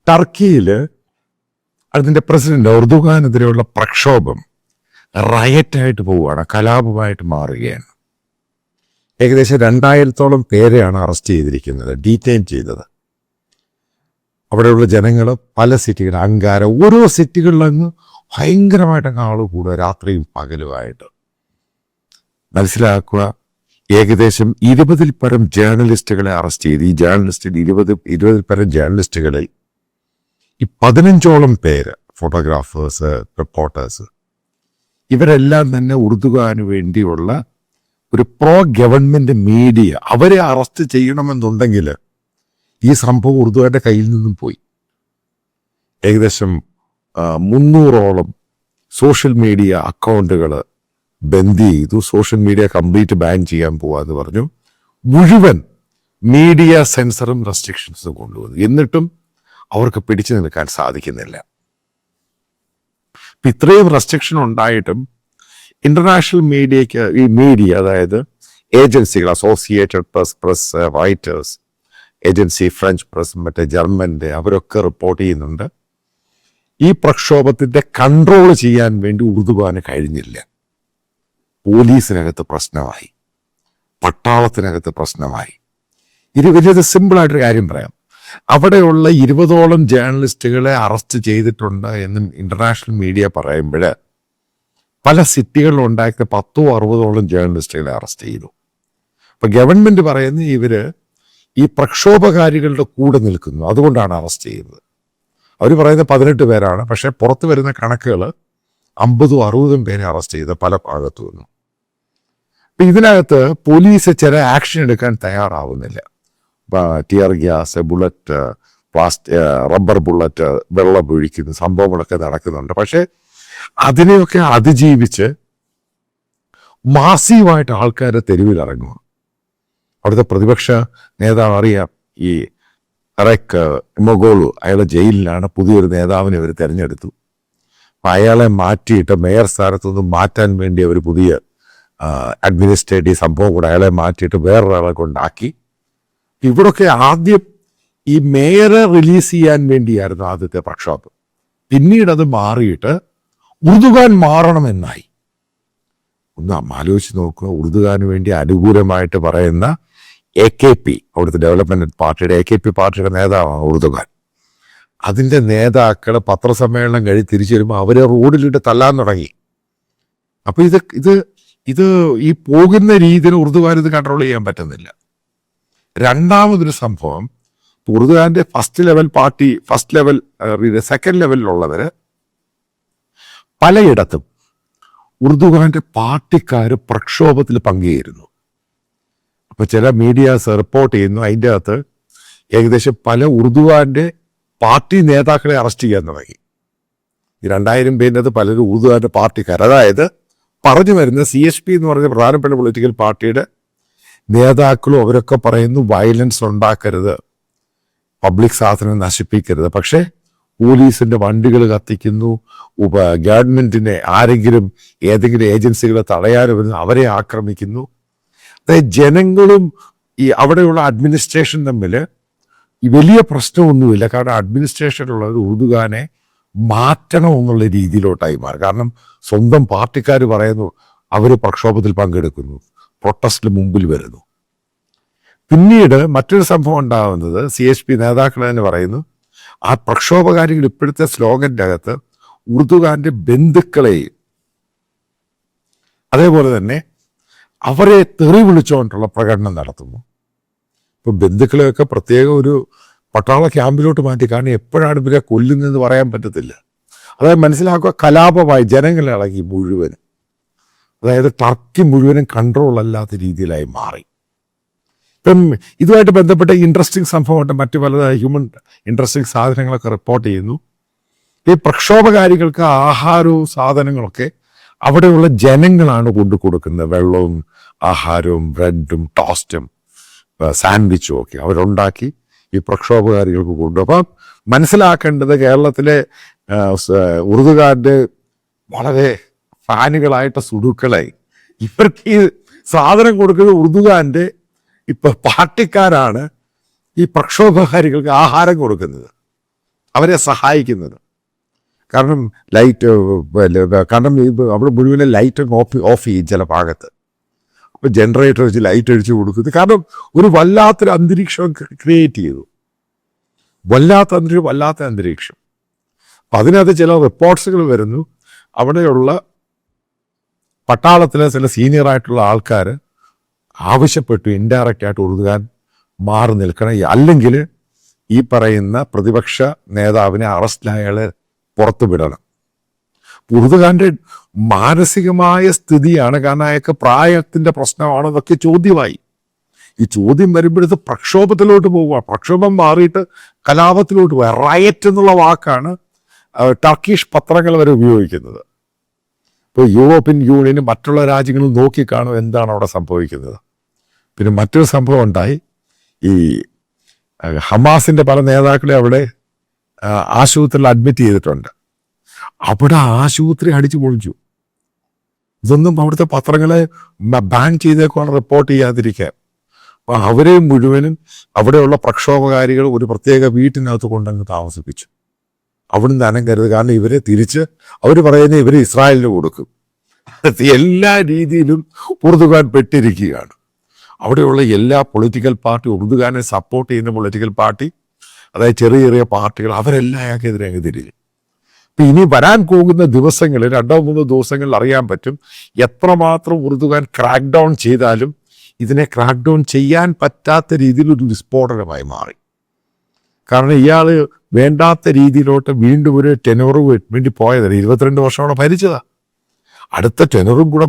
ടർക്കിയിൽ അതിൻ്റെ പ്രസിഡന്റ് എർദോഗാനെതിരെയുള്ള പ്രക്ഷോഭം റയറ്റായിട്ട് പോവുകയാണ്, കലാപമായിട്ട് മാറുകയാണ്. ഏകദേശം 2000-ഓളം പേരെയാണ് അറസ്റ്റ് ചെയ്തിരിക്കുന്നത്, ഡീറ്റെയിൻ ചെയ്തത്. അവിടെയുള്ള ജനങ്ങൾ പല സിറ്റികൾ, അങ്കാര, ഓരോ സിറ്റികളിലങ്ങ് ഭയങ്കരമായിട്ടങ്ങ് ആൾ കൂടുക, രാത്രിയും പകലുമായിട്ട്. മനസ്സിലാക്കുക, ഏകദേശം 20-ൽ പരം ജേർണലിസ്റ്റുകളെ അറസ്റ്റ് ചെയ്ത്, ഈ ജേർണലിസ്റ്റിൽ 20-ൽ പരം ജേർണലിസ്റ്റുകളിൽ ഈ 15ഓളം പേര് ഫോട്ടോഗ്രാഫേഴ്സ്, റിപ്പോർട്ടേഴ്സ്, ഇവരെല്ലാം തന്നെ ഉറുദുഗാന് വേണ്ടിയുള്ള ഒരു പ്രോ ഗവൺമെന്റ് മീഡിയ. അവരെ അറസ്റ്റ് ചെയ്യണമെന്നുണ്ടെങ്കിൽ ഈ സംഭവം ഉറുദുഗാന്റെ കയ്യിൽ നിന്നും പോയി. ഏകദേശം 300ഓളം സോഷ്യൽ മീഡിയ അക്കൗണ്ടുകൾ ബന്ദ് ചെയ്തു. സോഷ്യൽ മീഡിയ കംപ്ലീറ്റ് ബാൻ ചെയ്യാൻ പോവാന്ന് പറഞ്ഞു. മുഴുവൻ മീഡിയ സെൻസറും റെസ്ട്രിക്ഷൻസും കൊണ്ടുവന്നു. എന്നിട്ടും അവർക്ക് പിടിച്ചു നിൽക്കാൻ സാധിക്കുന്നില്ല. ഇത്രയും റെസ്ട്രിക്ഷൻ ഉണ്ടായിട്ടും ഇന്റർനാഷണൽ മീഡിയക്ക്, ഈ മീഡിയ, അതായത് ഏജൻസികൾ, associated press, writers agency, French press, മറ്റേ ജർമ്മൻ്റെ, അവരൊക്കെ റിപ്പോർട്ട് ചെയ്യുന്നുണ്ട് ഈ പ്രക്ഷോഭത്തിന്റെ കൺട്രോൾ ചെയ്യാൻ വേണ്ടി ഉറുദുഗാന് കഴിഞ്ഞില്ല. പോലീസിനകത്ത് പ്രശ്നമായി, പട്ടാളത്തിനകത്ത് പ്രശ്നമായി. ഇത് വലിയത് സിമ്പിളായിട്ടൊരു കാര്യം പറയാം. അവിടെയുള്ള 20ഓളം ജേർണലിസ്റ്റുകളെ അറസ്റ്റ് ചെയ്തിട്ടുണ്ട് എന്നും ഇന്റർനാഷണൽ മീഡിയ പറയുമ്പോൾ പല സിറ്റികളിലും ഉണ്ടാക്കിയ 10-60ഓളം ജേർണലിസ്റ്റുകളെ അറസ്റ്റ് ചെയ്തു. അപ്പൊ ഗവൺമെന്റ് പറയുന്നത് ഇവര് ഈ പ്രക്ഷോഭകാരികളുടെ കൂടെ നിൽക്കുന്നു, അതുകൊണ്ടാണ് അറസ്റ്റ് ചെയ്യുന്നത്. അവർ പറയുന്നത് 18 പേരാണ്, പക്ഷെ പുറത്തു വരുന്ന കണക്കുകൾ 50-60 പേരെ അറസ്റ്റ് ചെയ്ത് പല ഭാഗത്തു നിന്നും. അപ്പൊ ഇതിനകത്ത് പോലീസ് ചില ആക്ഷൻ എടുക്കാൻ തയ്യാറാവുന്നില്ല. Tear gas, bullet, rubber bullet, വെള്ളം ഒഴിക്കുന്ന സംഭവങ്ങളൊക്കെ നടക്കുന്നുണ്ട്. പക്ഷെ അതിനെയൊക്കെ അതിജീവിച്ച് മാസീവായിട്ട് ആൾക്കാരെ തെരുവിലിറങ്ങുക. അവിടുത്തെ പ്രതിപക്ഷ നേതാവ് അറിയാം, ഈ റെക് ഇമോഗോളു, അയാളെ ജയിലിലാണ്. പുതിയൊരു നേതാവിനെ അവർ തിരഞ്ഞെടുത്തു. അപ്പം അയാളെ മാറ്റിയിട്ട് മേയർ സ്ഥാനത്തുനിന്ന് മാറ്റാൻ വേണ്ടി അവർ പുതിയ അഡ്മിനിസ്ട്രേറ്റീവ് സംഭവം കൂടെ അയാളെ മാറ്റിയിട്ട് വേറൊരാളെ കൊണ്ടാക്കി. ഇവിടൊക്കെ ആദ്യം ഈ മേയറെ റിലീസ് ചെയ്യാൻ വേണ്ടിയായിരുന്നു ആദ്യത്തെ പ്രക്ഷോഭം. പിന്നീട് അത് മാറിയിട്ട് ഉറുദുഗാൻ മാറണമെന്നായി. ഒന്ന് ആലോചിച്ച് നോക്കുക, ഉറുദുഗാന് വേണ്ടി അനുകൂലമായിട്ട് പറയുന്ന AKP, അവിടുത്തെ ഡെവലപ്മെന്റ് പാർട്ടിയുടെ AKP പാർട്ടിയുടെ നേതാവാണ് ഉറുദുഗാൻ. അതിൻ്റെ നേതാക്കൾ പത്രസമ്മേളനം കഴിഞ്ഞ് തിരിച്ചു വരുമ്പോൾ അവരെ റോഡിലിട്ട് തല്ലാൻ തുടങ്ങി. അപ്പൊ ഇത് ഈ പോകുന്ന രീതിയിൽ ഉറുദുഗാൻ ഇത് കൺട്രോൾ ചെയ്യാൻ പറ്റുന്നില്ല. രണ്ടാമതൊരു സംഭവം, ഉറുദുഗാന്റെ സെക്കൻഡ് ലെവലിലുള്ളവര് പലയിടത്തും ഉറുദുഗാന്റെ പാർട്ടിക്കാർ പ്രക്ഷോഭത്തിൽ പങ്കുചേരുന്നു. അപ്പൊ ചില മീഡിയാസ് റിപ്പോർട്ട് ചെയ്യുന്നു, അതിൻ്റെ അകത്ത് ഏകദേശം പല ഉറുദുഗാന്റെ പാർട്ടി നേതാക്കളെ അറസ്റ്റ് ചെയ്യാൻ തുടങ്ങി. ഈ 2000 പേരിനകത്ത് പലരും ഉറുദുഗാന്റെ പാർട്ടിക്കാർ, അതായത് പറഞ്ഞു വരുന്ന CSP എന്ന് പറഞ്ഞ പ്രധാനപ്പെട്ട പൊളിറ്റിക്കൽ പാർട്ടിയുടെ നേതാക്കളും അവരൊക്കെ പറയുന്നു വയലൻസ് ഉണ്ടാക്കരുത്, പബ്ലിക് സാധനം നശിപ്പിക്കരുത്. പക്ഷെ പോലീസിന്റെ വണ്ടികൾ കത്തിക്കുന്നു, ഗവൺമെന്റിനെ ഏതെങ്കിലും ഏജൻസികളെ തടയാൻ വരുന്നു, അവരെ ആക്രമിക്കുന്നു. അതായത് ജനങ്ങളും ഈ അവിടെയുള്ള അഡ്മിനിസ്ട്രേഷൻ തമ്മിൽ വലിയ പ്രശ്നമൊന്നുമില്ല. കാരണം അഡ്മിനിസ്ട്രേഷനിലുള്ളത് ഉറുദുഗാനെ മാറ്റണമെന്നുള്ള രീതിയിലോട്ടായി മാറി. കാരണം സ്വന്തം പാർട്ടിക്കാർ പറയുന്നു അവർ പ്രക്ഷോഭത്തിൽ പങ്കെടുക്കുന്നു, പ്രൊട്ടസ്റ്റിന് മുമ്പിൽ വരുന്നു. പിന്നീട് മറ്റൊരു സംഭവം ഉണ്ടാകുന്നത്, CSP നേതാക്കൾ തന്നെ പറയുന്നു, ആ പ്രക്ഷോഭകാരികൾ ഇപ്പോഴത്തെ സ്ലോഗന്റെ അകത്ത് ഉറുദുഗാന്റെ ബന്ധുക്കളെയും അതേപോലെ തന്നെ അവരെ തെറി വിളിച്ചുകൊണ്ടുള്ള പ്രകടനം നടത്തുന്നു. ഇപ്പൊ ബന്ധുക്കളെയൊക്കെ പ്രത്യേക ഒരു പട്ടാള ക്യാമ്പിലോട്ട് മാറ്റി. കാരണം എപ്പോഴാണ് ഇവരെ കൊല്ലുന്നതെന്ന് പറയാൻ പറ്റത്തില്ല. അതായത് മനസ്സിലാക്കുക, കലാപമായി ജനങ്ങളെ ഇളകി മുഴുവനും. അതായത് ടർക്കി മുഴുവനും കൺട്രോൾ അല്ലാത്ത രീതിയിലായി മാറി. ഇപ്പം ഇതുമായിട്ട് ബന്ധപ്പെട്ട ഇൻട്രസ്റ്റിംഗ് സംഭവമുണ്ട്. മറ്റു പല ഇൻട്രസ്റ്റിംഗ് സാധനങ്ങളൊക്കെ റിപ്പോർട്ട് ചെയ്യുന്നു. ഈ പ്രക്ഷോഭകാരികൾക്ക് ആഹാരവും സാധനങ്ങളൊക്കെ അവിടെയുള്ള ജനങ്ങളാണ് കൊണ്ടു കൊടുക്കുന്നത്. വെള്ളവും ആഹാരവും ബ്രെഡും ടോസ്റ്റും സാൻഡ്വിച്ചും ഒക്കെ അവരുണ്ടാക്കി ഈ പ്രക്ഷോഭകാരികൾക്ക് കൊണ്ടു. അപ്പം മനസ്സിലാക്കേണ്ടത്, കേരളത്തിലെ ഉറുദുഗാന്റെ വളരെ ഫാനുകളായിട്ട് സുഡുക്കളായി ഇവർക്ക് ഈ സാധനം കൊടുക്കുന്നത് ഉറുദുഗാന്റെ പാർട്ടിക്കാരാണ് ഈ പ്രക്ഷോഭകാരികൾക്ക് ആഹാരം കൊടുക്കുന്നത്. അവരെ സഹായിക്കുന്നത്. കാരണം ലൈറ്റ് കാരണം അവിടെ മുഴുവൻ ലൈറ്റ് ഓഫ് ചെയ്യും ചില ഭാഗത്ത്. അപ്പോൾ ജനറേറ്റർ വെച്ച് ലൈറ്റ് അടിച്ചു കൊടുക്കുന്നത്. കാരണം ഒരു വല്ലാത്തൊരു അന്തരീക്ഷം ക്രിയേറ്റ് ചെയ്തു, വല്ലാത്ത അന്തരീക്ഷം. അപ്പം അതിനകത്ത് ചില റിപ്പോർട്ട്സുകൾ വരുന്നു, അവിടെയുള്ള പട്ടാളത്തിലെ ചില സീനിയറായിട്ടുള്ള ആൾക്കാർ ആവശ്യപ്പെട്ടു ഇൻഡയറക്റ്റായിട്ട് ഉറുദുഖാൻ മാറി നിൽക്കണം, അല്ലെങ്കിൽ ഈ പറയുന്ന പ്രതിപക്ഷ നേതാവിനെ അറസ്റ്റിലായാളെ പുറത്തു വിടണം. ഉറുദുഖാന്റെ മാനസികമായ സ്ഥിതിയാണ്, കാരണം അയാൾക്ക് പ്രായത്തിന്റെ പ്രശ്നമാണെന്നൊക്കെ ചോദ്യമായി. ഈ ചോദ്യം വരുമ്പോഴത്തെ പ്രക്ഷോഭത്തിലോട്ട് പോവുക, പ്രക്ഷോഭം മാറിയിട്ട് കലാപത്തിലോട്ട് പോവുക. റയറ്റ് എന്നുള്ള വാക്കാണ് ടർക്കിഷ് പത്രങ്ങൾ വരെ ഉപയോഗിക്കുന്നത്. ഇപ്പോൾ യൂറോപ്യൻ യൂണിയനും മറ്റുള്ള രാജ്യങ്ങളും നോക്കിക്കാണും എന്താണ് അവിടെ സംഭവിക്കുന്നത്. പിന്നെ മറ്റൊരു സംഭവം ഉണ്ടായി, ഈ ഹമാസിന്റെ പല നേതാക്കളെ അവിടെ ആശുപത്രിയിൽ അഡ്മിറ്റ് ചെയ്തിട്ടുണ്ട്. അവിടെ ആശുപത്രി അടിച്ചു പൊളിച്ചു. ഇതൊന്നും അവിടുത്തെ പത്രങ്ങളെ ബാൻ ചെയ്തേക്കാണ് റിപ്പോർട്ട് ചെയ്യാതിരിക്കാൻ. അപ്പം അവരെ മുഴുവനും അവിടെയുള്ള പ്രക്ഷോഭകാരികൾ ഒരു പ്രത്യേക വീട്ടിനകത്ത് കൊണ്ടങ്ങ് താമസിപ്പിച്ചു. അവിടുന്ന് അനങ്ങരുത്, കാരണം ഇവരെ തിരിച്ച് അവർ പറയുന്നത് ഇവരെ ഇസ്രായേലിന് കൊടുക്കും. എല്ലാ രീതിയിലും ഉറുദുഖാൻ പെട്ടിരിക്കുകയാണ്. അവിടെയുള്ള എല്ലാ പൊളിറ്റിക്കൽ പാർട്ടി, ഉറുദുഖാനെ സപ്പോർട്ട് ചെയ്യുന്ന പൊളിറ്റിക്കൽ പാർട്ടി, അതായത് ചെറിയ ചെറിയ പാർട്ടികൾ, അവരെല്ലാം അയാൾക്കെതിരെ അങ്ങ് തിരിഞ്ഞു. ഇപ്പം ഇനി വരാൻ പോകുന്ന ദിവസങ്ങളിൽ 2-3 ദിവസങ്ങളിൽ അറിയാൻ പറ്റും എത്രമാത്രം ഉറുദുഖാൻ ക്രാക്ക് ഡൗൺ ചെയ്താലും ഇതിനെ ക്രാക്ക് ഡൗൺ ചെയ്യാൻ പറ്റാത്ത രീതിയിൽ ഒരു വിസ്ഫോടനമായി മാറി. കാരണം ഇയാൾ വേണ്ടാത്ത രീതിയിലോട്ട് വീണ്ടും ഒരു ടെനോറ് വേണ്ടി പോയതല്ല. 22 വർഷമോടെ ഭരിച്ചതാ. അടുത്ത ടെനറും കൂടെ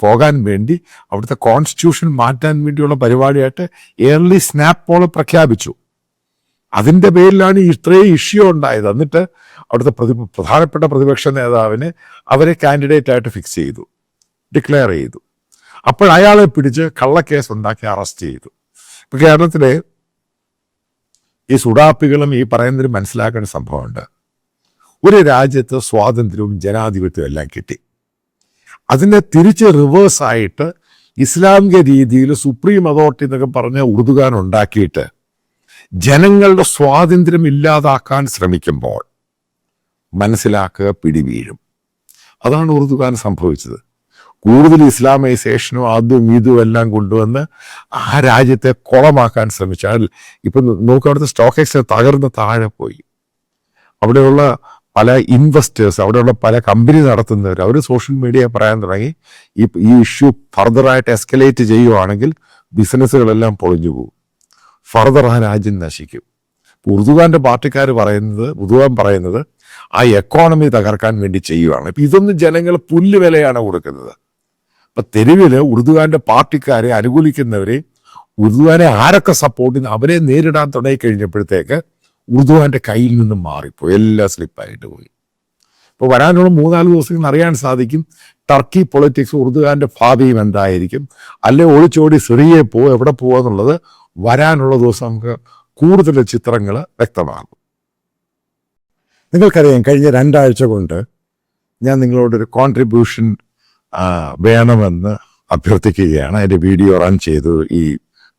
പോകാൻ വേണ്ടി അവിടുത്തെ കോൺസ്റ്റിറ്റ്യൂഷൻ മാറ്റാൻ വേണ്ടിയുള്ള പരിപാടിയായിട്ട് ഏർലി സ്നാപ്പ് പോൾ പ്രഖ്യാപിച്ചു. അതിൻ്റെ പേരിലാണ് ഇത്രയും ഇഷ്യൂ ഉണ്ടായത്. എന്നിട്ട് അവിടുത്തെ പ്രധാനപ്പെട്ട പ്രതിപക്ഷ നേതാവിനെ അവരെ കാൻഡിഡേറ്റ് ആയിട്ട് ഫിക്സ് ചെയ്തു, ഡിക്ലെയർ ചെയ്തു. അപ്പോൾ അയാളെ പിടിച്ച് കള്ളക്കേസ് ഉണ്ടാക്കി അറസ്റ്റ് ചെയ്തു. ഇപ്പം കേരളത്തിലെ ഈ സുഡാപ്പികളും ഈ പറയുന്നതിന് മനസ്സിലാക്കേണ്ട സംഭവമുണ്ട്. ഒരു രാജ്യത്ത് സ്വാതന്ത്ര്യവും ജനാധിപത്യവും എല്ലാം കിട്ടി. അതിനെ തിരിച്ച് റിവേഴ്സായിട്ട് ഇസ്ലാമിക രീതിയിൽ സുപ്രീം അതോറിറ്റി എന്നൊക്കെ പറഞ്ഞ ഉറുദുഖാൻ ഉണ്ടാക്കിയിട്ട് ജനങ്ങളുടെ സ്വാതന്ത്ര്യം ഇല്ലാതാക്കാൻ ശ്രമിക്കുമ്പോൾ മനസ്സിലാക്കുക, പിടിവീഴും. അതാണ് ഉറുദുഖാൻ സംഭവിച്ചത്. കൂടുതൽ ഇസ്ലാമൈസേഷനും അതും ഇതും എല്ലാം കൊണ്ടുവന്ന് ആ രാജ്യത്തെ കുളമാക്കാൻ ശ്രമിച്ചാൽ ഇപ്പം നോക്കുക, അവിടുത്തെ സ്റ്റോക്ക് എക്സ്ചേഞ്ച് തകർന്ന് താഴെ പോയി. അവിടെയുള്ള പല ഇൻവെസ്റ്റേഴ്സ്, അവിടെയുള്ള പല കമ്പനി നടത്തുന്നവർ, അവർ സോഷ്യൽ മീഡിയ പറയാൻ തുടങ്ങി ഈ ഇഷ്യൂ ഫർദറായിട്ട് എസ്കലേറ്റ് ചെയ്യുവാണെങ്കിൽ ബിസിനസ്സുകളെല്ലാം പൊളിഞ്ഞു പോകും, ഫർദർ ആ രാജ്യം നശിക്കും. ഉറുദുഖാന്റെ പാർട്ടിക്കാർ ഉറുദുഖാൻ പറയുന്നത് ആ എക്കോണമി തകർക്കാൻ വേണ്ടി ചെയ്യുവാണ്. ഇപ്പം ഇതൊന്നും ജനങ്ങൾ പുല്ല് വിലയാണ് കൊടുക്കുന്നത്. അപ്പം തെരുവിൽ ഉറുദുഖാന്റെ പാർട്ടിക്കാരെ അനുകൂലിക്കുന്നവരെ, ഉറുദുഖാനെ ആരൊക്കെ സപ്പോർട്ട് ചെയ്യുന്നു അവരെ നേരിടാൻ തുടങ്ങി കഴിഞ്ഞപ്പോഴത്തേക്ക് ഉറുദുഖാന്റെ കയ്യിൽ നിന്നും മാറിപ്പോയി, എല്ലാം സ്ലിപ്പായിട്ട് പോയി. ഇപ്പോൾ വരാനുള്ള 3-4 ദിവസങ്ങൾ അറിയാൻ സാധിക്കും ടർക്കി പൊളിറ്റിക്സ്, ഉറുദുഖാന്റെ ഭാവിയും എന്തായിരിക്കും, അല്ലെ ഒളിച്ചോടി സിറിയയിൽ എവിടെ പോവാന്നുള്ളത് വരാനുള്ള ദിവസം നമുക്ക് കൂടുതൽ ചിത്രങ്ങൾ വ്യക്തമാകും. നിങ്ങൾക്കറിയാം, കഴിഞ്ഞ 2 ആഴ്ച കൊണ്ട് ഞാൻ നിങ്ങളോടൊരു കോൺട്രിബ്യൂഷൻ വേണമെന്ന് അഭ്യർത്ഥിക്കുകയാണ്. അതിൻ്റെ വീഡിയോ റൺ ചെയ്തു ഈ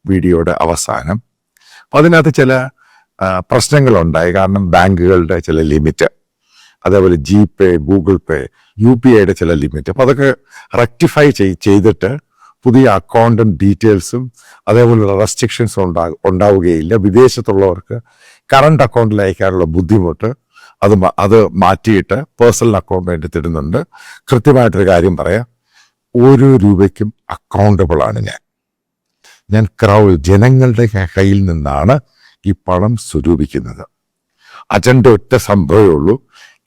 വീഡിയോയുടെ അവസാനം. അപ്പം അതിനകത്ത് ചില പ്രശ്നങ്ങളുണ്ടായി. കാരണം ബാങ്കുകളുടെ ചില ലിമിറ്റ്, അതേപോലെ GPay, ഗൂഗിൾ പേ, UPIയുടെ ചില ലിമിറ്റ്, അപ്പോൾ അതൊക്കെ റെക്ടിഫൈ ചെയ്തിട്ട് പുതിയ അക്കൗണ്ടും ഡീറ്റെയിൽസും അതേപോലെയുള്ള റെസ്ട്രിക്ഷൻസും ഉണ്ടാവുകയില്ല. വിദേശത്തുള്ളവർക്ക് കറണ്ട് അക്കൗണ്ടിൽ അയക്കാനുള്ള ബുദ്ധിമുട്ട് അത് മാറ്റിയിട്ട് പേഴ്സണൽ അക്കൗണ്ട് വേണ്ടി തരുന്നുണ്ട്. കൃത്യമായിട്ടൊരു കാര്യം പറയാം, ഓരോ രൂപയ്ക്കും അക്കൗണ്ടബിൾ ആണ് ഞാൻ ജനങ്ങളുടെ കയ്യിൽ നിന്നാണ് ഈ പണം സ്വരൂപിക്കുന്നത്. അജണ്ട ഒറ്റ സംഭവമേ ഉള്ളൂ.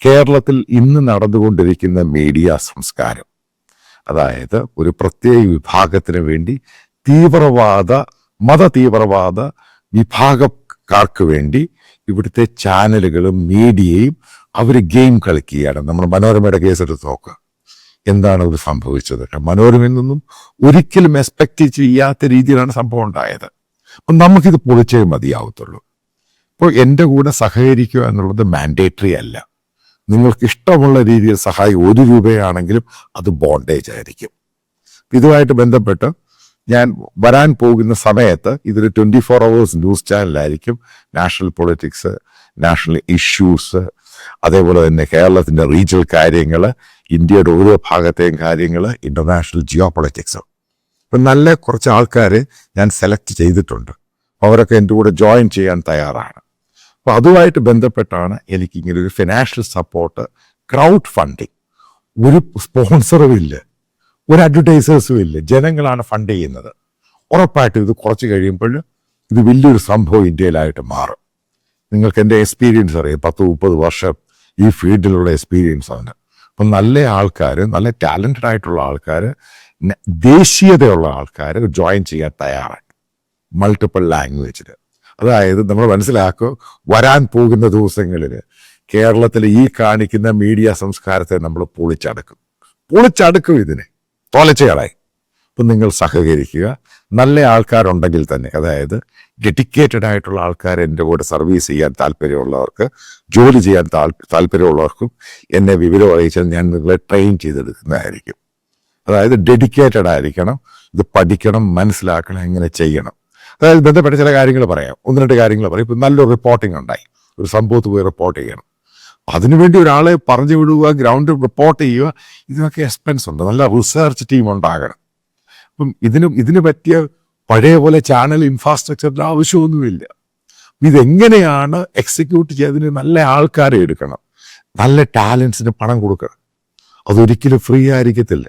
കേരളത്തിൽ ഇന്ന് നടന്നുകൊണ്ടിരിക്കുന്ന മീഡിയ സംസ്കാരം, അതായത് ഒരു പ്രത്യേക വിഭാഗത്തിന് വേണ്ടി മതതീവ്രവാദ വിഭാഗക്കാർക്ക് വേണ്ടി ഇവിടുത്തെ ചാനലുകളും മീഡിയയും അവർ ഗെയിം കളിക്കുകയാണ്. നമ്മൾ മനോരമയുടെ കേസെടുത്ത് നോക്കുക, എന്താണ് ഇത് സംഭവിച്ചത്. മനോരമയിൽ നിന്നും ഒരിക്കലും എക്സ്പെക്ട് ചെയ്യാത്ത രീതിയിലാണ് സംഭവം ഉണ്ടായത്. അപ്പം നമുക്കിത് പൊളിച്ചേ മതിയാവത്തുള്ളൂ. ഇപ്പോൾ എൻ്റെ കൂടെ സഹകരിക്കുക എന്നുള്ളത് മാൻഡേറ്ററി അല്ല. നിങ്ങൾക്ക് ഇഷ്ടമുള്ള രീതിയിൽ സഹായം 1 രൂപയാണെങ്കിലും അത് ബോണ്ടേജ് ആയിരിക്കും. ഇതുമായിട്ട് ബന്ധപ്പെട്ട് ഞാൻ വരാൻ പോകുന്ന സമയത്ത് ഇതൊരു 24 hours ന്യൂസ് ചാനലായിരിക്കും. നാഷണൽ പൊളിറ്റിക്സ് നാഷണൽ ഇഷ്യൂസ്, അതേപോലെ തന്നെ കേരളത്തിൻ്റെ റീജിയണൽ കാര്യങ്ങൾ, ഇന്ത്യയുടെ ഓരോ ഭാഗത്തെയും കാര്യങ്ങൾ, ഇൻ്റർനാഷണൽ ജിയോ പൊളിറ്റിക്സ്. അപ്പം നല്ല കുറച്ച് ആൾക്കാർ ഞാൻ സെലക്ട് ചെയ്തിട്ടുണ്ട്. അവരൊക്കെ എൻ്റെ കൂടെ ജോയിൻ ചെയ്യാൻ തയ്യാറാണ്. അപ്പോൾ അതുമായിട്ട് ബന്ധപ്പെട്ടാണ് എനിക്കിങ്ങനെ ഒരു ഫിനാൻഷ്യൽ സപ്പോർട്ട്, ക്രൗഡ് ഫണ്ടിങ്. ഒരു സ്പോൺസറും ഇല്ല, ഒരു അഡ്വർടൈസേഴ്സും ഇല്ല, ജനങ്ങളാണ് ഫണ്ട് ചെയ്യുന്നത്. ഉറപ്പായിട്ടും ഇത് കുറച്ച് കഴിയുമ്പോൾ ഇത് വലിയൊരു സംഭവം ഇന്ത്യയിലായിട്ട് മാറും. നിങ്ങൾക്ക് എൻ്റെ എക്സ്പീരിയൻസ് അറിയാം, 10-30 വർഷം ഈ ഫീൽഡിലുള്ള എക്സ്പീരിയൻസ് ആണ്. അപ്പം നല്ല ആൾക്കാർ, നല്ല ടാലൻറ്റഡ് ആയിട്ടുള്ള ആൾക്കാർ, ദേശീയതയുള്ള ആൾക്കാർ ജോയിൻ ചെയ്യാൻ തയ്യാറാണ് മൾട്ടിപ്പിൾ ലാംഗ്വേജിൽ. അതായത് നമ്മൾ മനസ്സിലാക്കുക, വരാൻ പോകുന്ന ദിവസങ്ങളിൽ കേരളത്തിൽ ഈ കാണിക്കുന്ന മീഡിയ സംസ്കാരത്തെ നമ്മൾ പൊളിച്ചടുക്കും ഇതിനെ തോലച്ചയാളായി. അപ്പം നിങ്ങൾ സഹകരിക്കുക. നല്ല ആൾക്കാരുണ്ടെങ്കിൽ തന്നെ, അതായത് ഡെഡിക്കേറ്റഡ് ആയിട്ടുള്ള ആൾക്കാർ എൻ്റെ കൂടെ സർവീസ് ചെയ്യാൻ താല്പര്യമുള്ളവർക്ക്, ജോലി ചെയ്യാൻ താല്പര്യമുള്ളവർക്കും എന്നെ വിവരം അറിയിച്ചാൽ ഞാൻ നിങ്ങളെ ട്രെയിൻ ചെയ്തെടുക്കുന്നതായിരിക്കും. അതായത് ഡെഡിക്കേറ്റഡ് ആയിരിക്കണം, ഇത് പഠിക്കണം, മനസ്സിലാക്കണം, എങ്ങനെ ചെയ്യണം. അതായത് ബന്ധപ്പെട്ട ചില കാര്യങ്ങൾ പറയാം, 1-2 കാര്യങ്ങൾ പറയും. ഇപ്പം നല്ലൊരു റിപ്പോർട്ടിംഗ് ഉണ്ടായി, ഒരു സംഭവത്ത് പോയി റിപ്പോർട്ട് ചെയ്യണം, അതിനുവേണ്ടി ഒരാളെ പറഞ്ഞു വിടുക, ഗ്രൗണ്ട് റിപ്പോർട്ട് ചെയ്യുക, ഇതിനൊക്കെ എക്സ്പെൻസ് ഉണ്ട്. നല്ല റിസർച്ച് ടീം ഉണ്ടാകണം. അപ്പം ഇതിന് പറ്റിയ പഴയ പോലെ ചാനൽ ഇൻഫ്രാസ്ട്രക്ചറിൻ്റെ ആവശ്യമൊന്നുമില്ല. ഇതെങ്ങനെയാണ് എക്സിക്യൂട്ട് ചെയ്തതിന് നല്ല ആൾക്കാരെ എടുക്കണം, നല്ല ടാലൻസിന് പണം കൊടുക്കണം. അതൊരിക്കലും ഫ്രീ ആയിരിക്കത്തില്ല.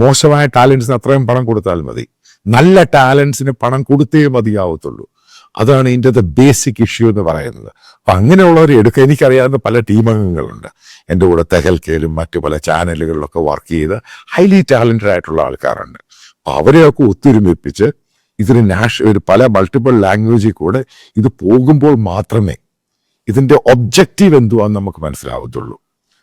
മോശമായ ടാലൻസിന് അത്രയും പണം കൊടുത്താൽ മതി, നല്ല ടാലൻസിന് പണം കൊടുത്തേ മതിയാവത്തുള്ളൂ. അതാണ് ഇതിൻ്റെ ബേസിക് ഇഷ്യൂ എന്ന് പറയുന്നത്. അപ്പം അങ്ങനെയുള്ളവരെ എടുക്കുക. എനിക്കറിയാവുന്ന പല ടീമംഗങ്ങളുണ്ട് എൻ്റെ കൂടെ, തെഹൽക്കയിലും മറ്റു പല ചാനലുകളിലൊക്കെ വർക്ക് ചെയ്ത് ഹൈലി ടാലൻറ്റഡ് ആയിട്ടുള്ള ആൾക്കാരുണ്ട്. അപ്പം അവരെയൊക്കെ ഒത്തൊരുമിപ്പിച്ച് ഇതിന് പല മൾട്ടിപ്പിൾ ലാംഗ്വേജിൽ കൂടെ ഇത് പോകുമ്പോൾ മാത്രമേ ഇതിൻ്റെ ഒബ്ജക്റ്റീവ് എന്തുവാന്ന് നമുക്ക് മനസ്സിലാവത്തുള്ളൂ.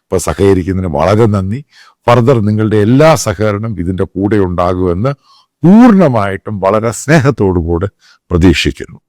അപ്പോൾ സഹകരിക്കുന്നതിന് വളരെ നന്ദി. ഫർദർ നിങ്ങളുടെ എല്ലാ സഹകരണം ഇതിൻ്റെ കൂടെ ഉണ്ടാകുമെന്ന് പൂർണ്ണമായിട്ടും വളരെ സ്നേഹത്തോടു കൂടെ പ്രതീക്ഷിക്കുന്നു.